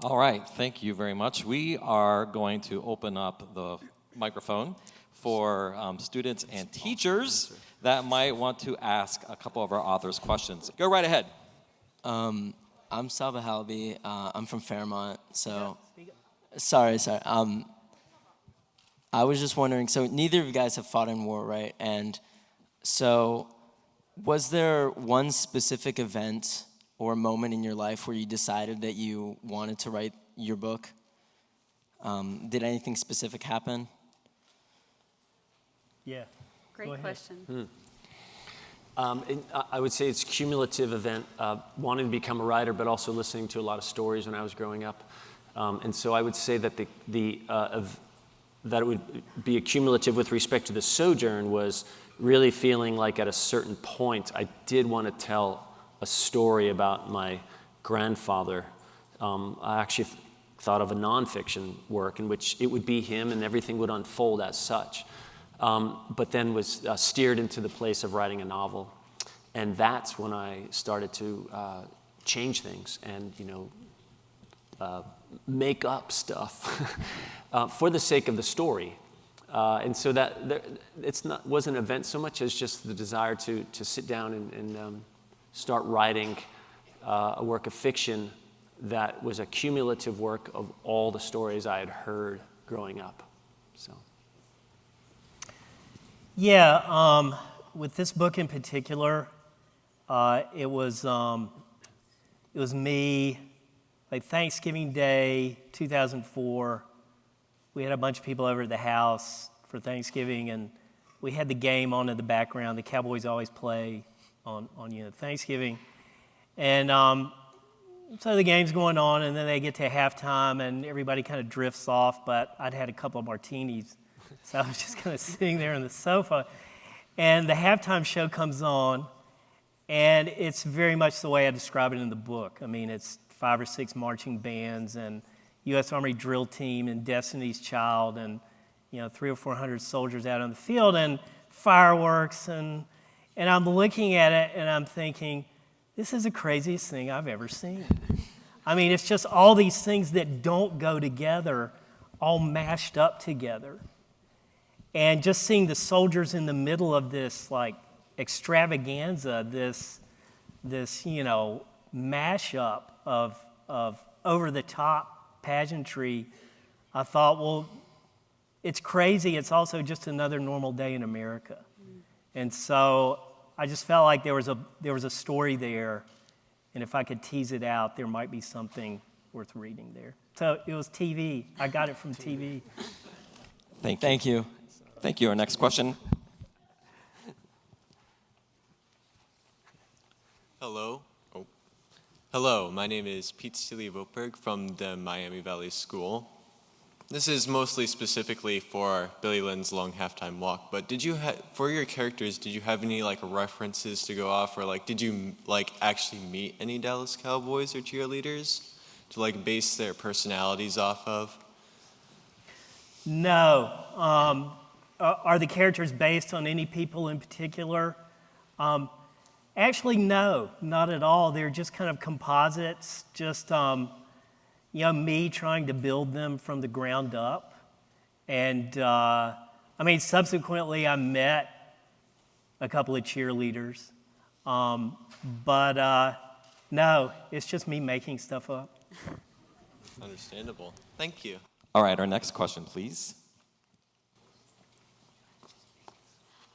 All right, thank you very much. We are going to open up the microphone for students and teachers that might want to ask a couple of our authors questions. Go right ahead. I'm Saba Halby. I'm from Fairmont. So, sorry. I was just wondering, so neither of you guys have fought in war, right? And so was there one specific event or moment in your life where you decided that you wanted to write your book? Did anything specific happen? Yeah. Great question. I would say it's a cumulative event, wanting to become a writer, but also listening to a lot of stories when I was growing up. And so I would say that that it would be accumulative with respect to the Sojourn was really feeling like at a certain point I did want to tell a story about my grandfather. I actually thought of a nonfiction work in which it would be him and everything would unfold as such, but then was steered into the place of writing a novel. And that's when I started to change things and, make up stuff for the sake of the story. And so wasn't an event so much as just the desire to sit down and start writing a work of fiction that was a cumulative work of all the stories I had heard growing up. So. Yeah, with this book in particular, it was me, like Thanksgiving Day, 2004. We had a bunch of people over at the house for Thanksgiving, and we had the game on in the background. The Cowboys always play on Thanksgiving. And so the game's going on, and then they get to halftime, and everybody kind of drifts off, but I'd had a couple of martinis, so I was just kind of sitting there on the sofa. And the halftime show comes on, and it's very much the way I describe it in the book. I mean, it's 5 or 6 marching bands, and U.S. Army drill team, and Destiny's Child, and 300 or 400 soldiers out on the field, and fireworks, and I'm looking at it, and I'm thinking, this is the craziest thing I've ever seen. I mean, it's just all these things that don't go together, all mashed up together. And just seeing the soldiers in the middle of this, like, extravaganza, this mashup of over-the-top pageantry, I thought, well, it's crazy. It's also just another normal day in America. And so I just felt like there was a story there, and if I could tease it out, there might be something worth reading there. So it was TV. I got it from TV. Thank you. Thank you. Our next question. Hello. Hello, my name is Pete Steele-Vopberg from the Miami Valley School. This is mostly specifically for Billy Lynn's Long Halftime Walk, but for your characters, did you have any references to go off, or did you actually meet any Dallas Cowboys or cheerleaders to base their personalities off of? No. Are the characters based on any people in particular? Actually, no, not at all. They're just kind of composites, just me trying to build them from the ground up. And subsequently I met a couple of cheerleaders. But no, it's just me making stuff up. Understandable. Thank you. All right, our next question, please.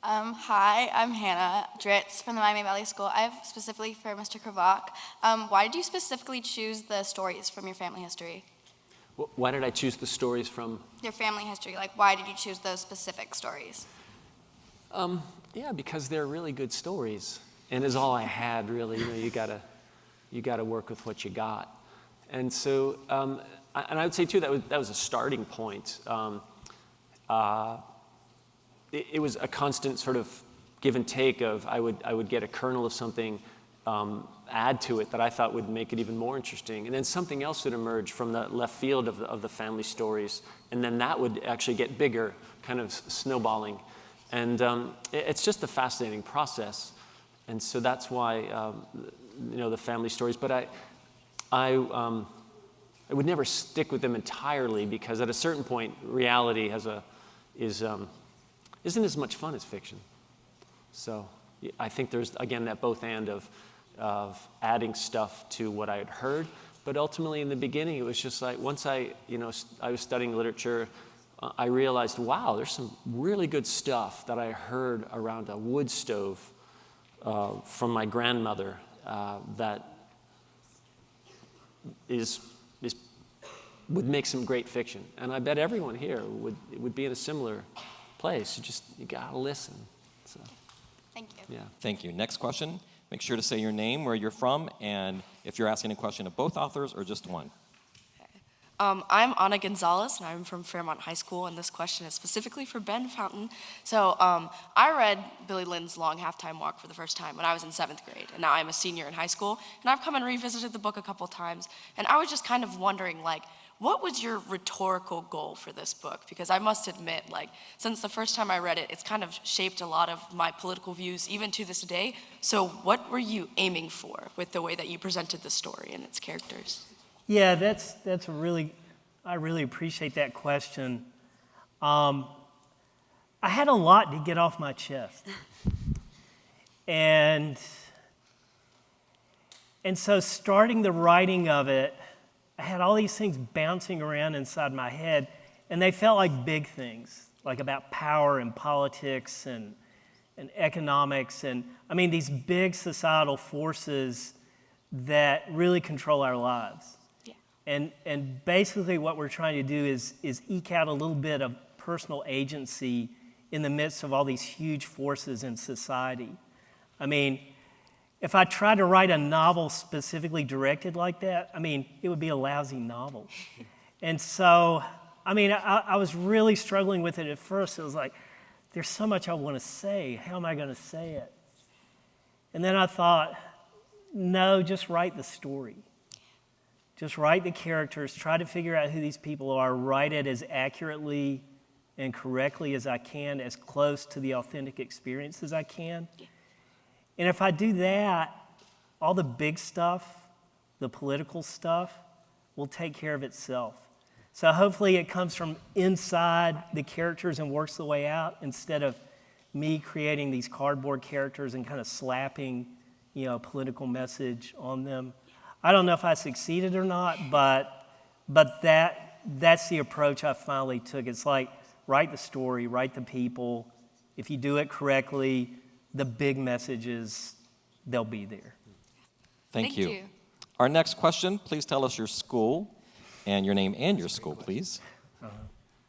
Hi, I'm Hannah Dritz from the Miami Valley School. I have specifically for Mr. Krivak. Why did you specifically choose the stories from your family history? Why did I choose the stories from? Your family history, why did you choose those specific stories? Yeah, because they're really good stories, and is all I had really. You gotta work with what you got, and so I would say too that was a starting point. It was a constant sort of give and take of I would get a kernel of something, add to it that I thought would make it even more interesting, and then something else would emerge from the left field of the family stories, and then that would actually get bigger, kind of snowballing, and it's just a fascinating process, and so that's why the family stories. But I would never stick with them entirely, because at a certain point, reality isn't as much fun as fiction. So I think there's, again, that both end of adding stuff to what I had heard, but ultimately in the beginning, it was just once I was studying literature, I realized, wow, there's some really good stuff that I heard around a wood stove from my grandmother that would make some great fiction. And I bet everyone here would be in a similar place. You gotta listen. So, Thank you. yeah. Thank you. Next question. Make sure to say your name, where you're from, and if you're asking a question of both authors or just one. I'm Ana Gonzalez, and I'm from Fairmont High School, and this question is specifically for Ben Fountain. So I read Billy Lynn's Long Halftime Walk for the first time when I was in 7th grade, and now I'm a senior in high school, and I've come and revisited the book a couple times, and I was just kind of wondering, like, what was your rhetorical goal for this book? Because I must admit, like, since the first time I read it, it's kind of shaped a lot of my political views, even to this day. So what were you aiming for with the way that you presented the story and its characters? Yeah, that's a really, I really appreciate that question. I had a lot to get off my chest. And so starting the writing of it, I had all these things bouncing around inside my head, and they felt like big things, like about power and politics and economics, and I mean these big societal forces that really control our lives. Yeah. And basically what we're trying to do is eke out a little bit of personal agency in the midst of all these huge forces in society. I mean, if I tried to write a novel specifically directed like that, I mean, it would be a lousy novel. And so, I mean, I was really struggling with it at first. It was like, there's so much I want to say. How am I going to say it? And then I thought, no, just write the story. Just write the characters, try to figure out who these people are, write it as accurately and correctly as I can, as close to the authentic experience as I can. Yeah. And if I do that, all the big stuff, the political stuff, will take care of itself. So hopefully it comes from inside the characters and works the way out instead of me creating these cardboard characters and kind of slapping, a political message on them. I don't know if I succeeded or not, but that's the approach I finally took. It's like, write the story, write the people. If you do it correctly, the big messages, they'll be there. Thank you. Our next question, please tell us your school and your name and your school, please.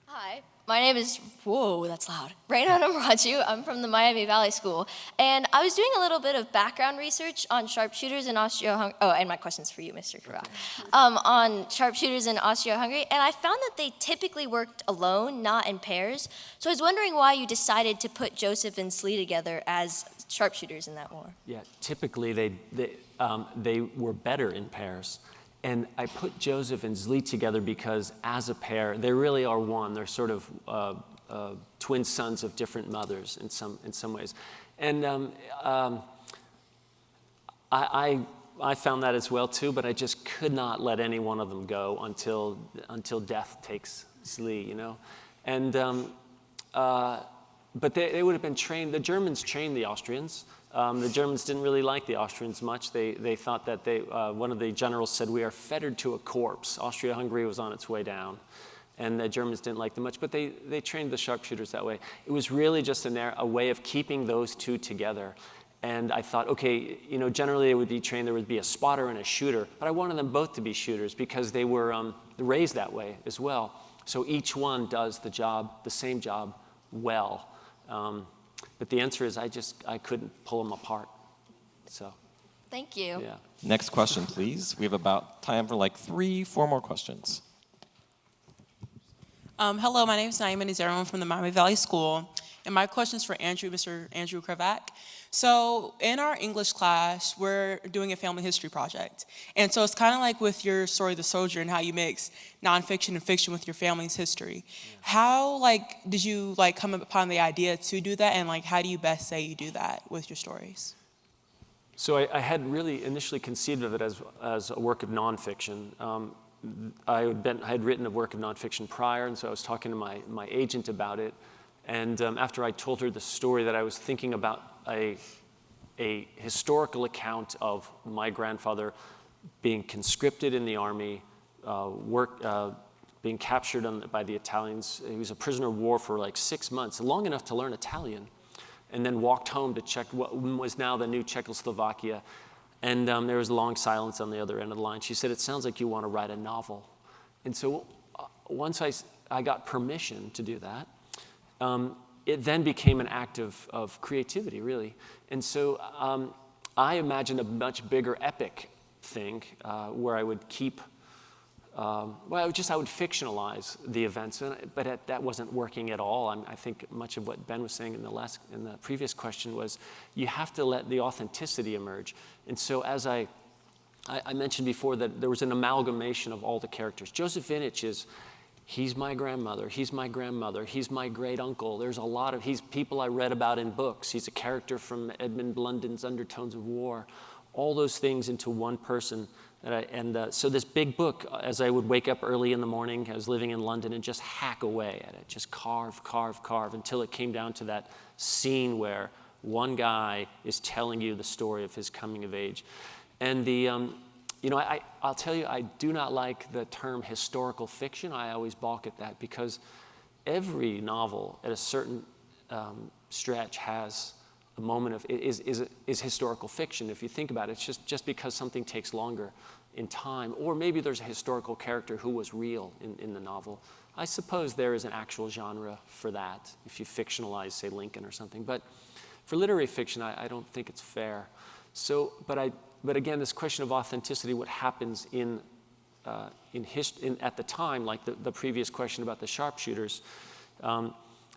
Hi, my name is, whoa, that's loud. Raina Namraju. I'm from the Miami Valley School. And I was doing a little bit of background research on sharpshooters in Austria-Hungary. Oh, and my question's for you, Mr. Krivak. On sharpshooters in Austria-Hungary. And I found that they typically worked alone, not in pairs. So I was wondering why you decided to put Joseph and Slee together as sharpshooters in that war. Yeah, typically they were better in pairs. And I put Joseph and Zli together because as a pair, they really are one. They're sort of twin sons of different mothers in some ways. And I found that as well too, but I just could not let any one of them go until death takes Zli, And but they would have been trained. The Germans trained the Austrians. The Germans didn't really like the Austrians much. They thought that one of the generals said, "We are fettered to a corpse." Austria-Hungary was on its way down, and the Germans didn't like them much, but they trained the sharpshooters that way. It was really just a way of keeping those two together. And I thought, okay, generally they would be trained, there would be a spotter and a shooter, but I wanted them both to be shooters because they were raised that way as well. So each one does the same job well. But the answer is I couldn't pull them apart. So. Thank you. Yeah. Next question, please. We have about time for like 3-4 more questions. Hello, my name is Naima Nizero. I'm from the Miami Valley School. And my question is for Mr. Andrew Krivak. So in our English class, we're doing a family history project. And so it's kind of like with your story, The Sojourn, how you mix nonfiction and fiction with your family's history. Yeah. How did you come upon the idea to do that? And how do you best say you do that with your stories? So I had really initially conceived of it as a work of nonfiction. I had written a work of nonfiction prior, and so I was talking to my agent about it. And after I told her the story that I was thinking about a historical account of my grandfather being conscripted in the army, being captured by the Italians. He was a prisoner of war for 6 months, long enough to learn Italian, and then walked home to check what was now the new Czechoslovakia. And there was a long silence on the other end of the line. She said, "It sounds like you want to write a novel." And so once I got permission to do that, it then became an act of creativity, really. And so I imagined a much bigger epic thing where I would keep I would fictionalize the events, but that wasn't working at all. I think much of what Ben was saying in the previous question was you have to let the authenticity emerge. And so as I mentioned before that there was an amalgamation of all the characters. Joseph Vinich he's my grandmother, he's my grandmother, he's my great uncle. There's a lot of, he's people I read about in books. He's a character from Edmund Blunden's Undertones of War. All those things into one person. So this big book, as I would wake up early in the morning, I was living in London, and just hack away at it, just carve, until it came down to that scene where one guy is telling you the story of his coming of age. And I'll tell you, I do not like the term historical fiction. I always balk at that because every novel at a certain stretch has a moment of is historical fiction. If you think about it, it's just because something takes longer in time, or maybe there's a historical character who was real in the novel. I suppose there is an actual genre for that if you fictionalize, say, Lincoln or something. But for literary fiction, I don't think it's fair. So, but again, this question of authenticity, what happens at the time, like the previous question about the sharpshooters,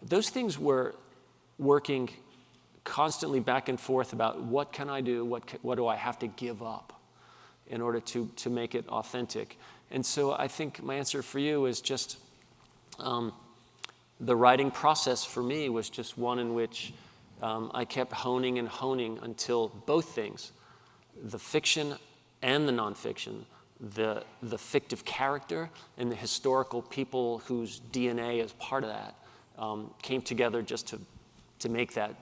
those things were working constantly back and forth about what can I do, what do I have to give up in order to make it authentic. And so I think my answer for you is just the writing process for me was just one in which I kept honing until both things, the fiction and the nonfiction, the fictive character and the historical people whose DNA is part of that, came together just to make that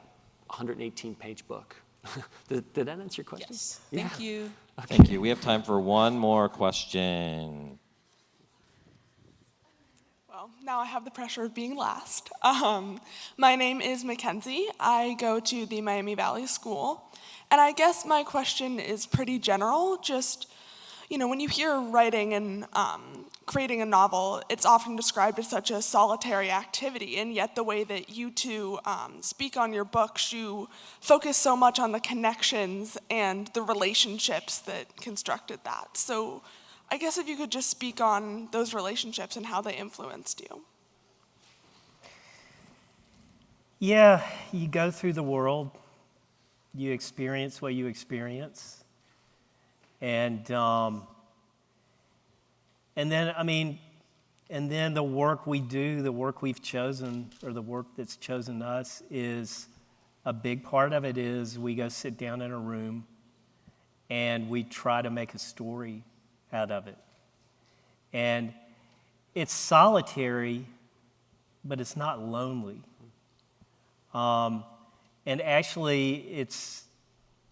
118-page book. Did that answer your question? Yes. Thank you. Okay. Thank you. We have time for one more question. Well, now I have the pressure of being last. My name is Mackenzie. I go to the Miami Valley School. And I guess my question is pretty general. Just, when you hear writing and creating a novel, it's often described as such a solitary activity. And yet the way that you two speak on your books, you focus so much on the connections and the relationships that constructed that. So I guess if you could just speak on those relationships and how they influenced you. Yeah, you go through the world, you experience what you experience, and then the work we do, the work we've chosen, or the work that's chosen us, is a big part of it is we go sit down in a room and we try to make a story out of it. And it's solitary, but it's not lonely. And actually, it's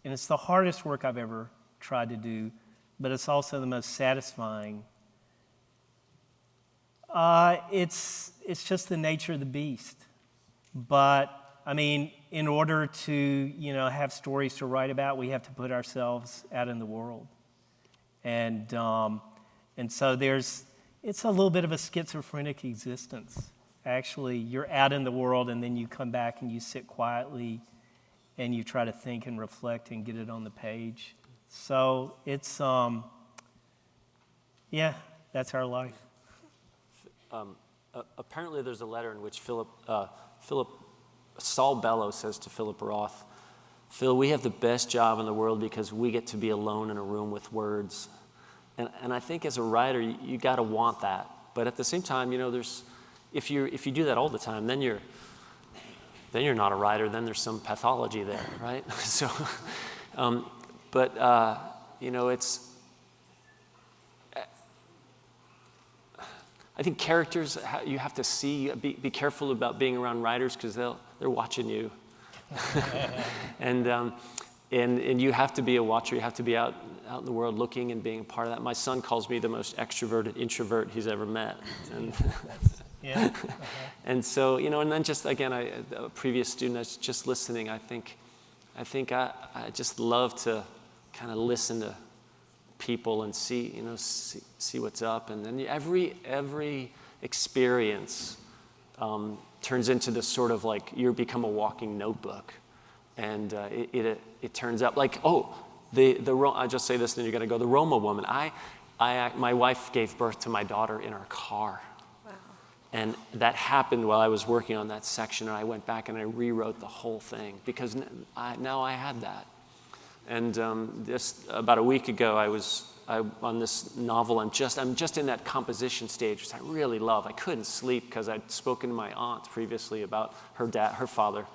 the hardest work I've ever tried to do, but it's also the most satisfying. It's just the nature of the beast. But in order to have stories to write about, we have to put ourselves out in the world, and so it's a little bit of a schizophrenic existence. Actually, you're out in the world, and then you come back and you sit quietly, and you try to think and reflect and get it on the page. So it's that's our life. Apparently, there's a letter in which Saul Bellow says to Philip Roth, "Phil, we have the best job in the world because we get to be alone in a room with words." And I think as a writer, you got to want that. But at the same time, if you do that all the time, then you're not a writer. Then there's some pathology there, right? So, it's. I think characters, you have to see. Be careful about being around writers because they're watching you, and you have to be a watcher. You have to be out in the world looking and being a part of that. My son calls me the most extroverted introvert he's ever met, and and so and then just again, a previous student that's just listening. I think I just love to kind of listen to people and see what's up, and then every experience turns into this sort of like you become a walking notebook, and it turns out like I'll just say this, and then you're gonna go the Roma woman. my wife gave birth to my daughter in our car. And that happened while I was working on that section, and I went back and I rewrote the whole thing because now I had that. And just about a week ago, on this novel. I'm just in that composition stage, which I really love. I couldn't sleep because I'd spoken to my aunt previously about her father,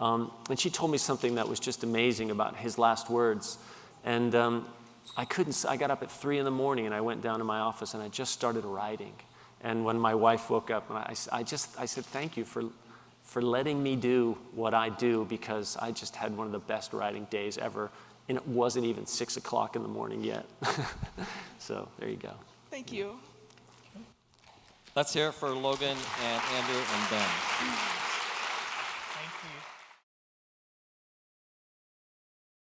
and she told me something that was just amazing about his last words. And I got up at 3 in the morning and I went down to my office and I just started writing. And when my wife woke up, and I said, thank you for letting me do what I do, because I just had one of the best writing days ever, and it wasn't even 6 o'clock in the morning yet. So there you go. Thank you. Let's hear it for Loghan and Andrew and Ben.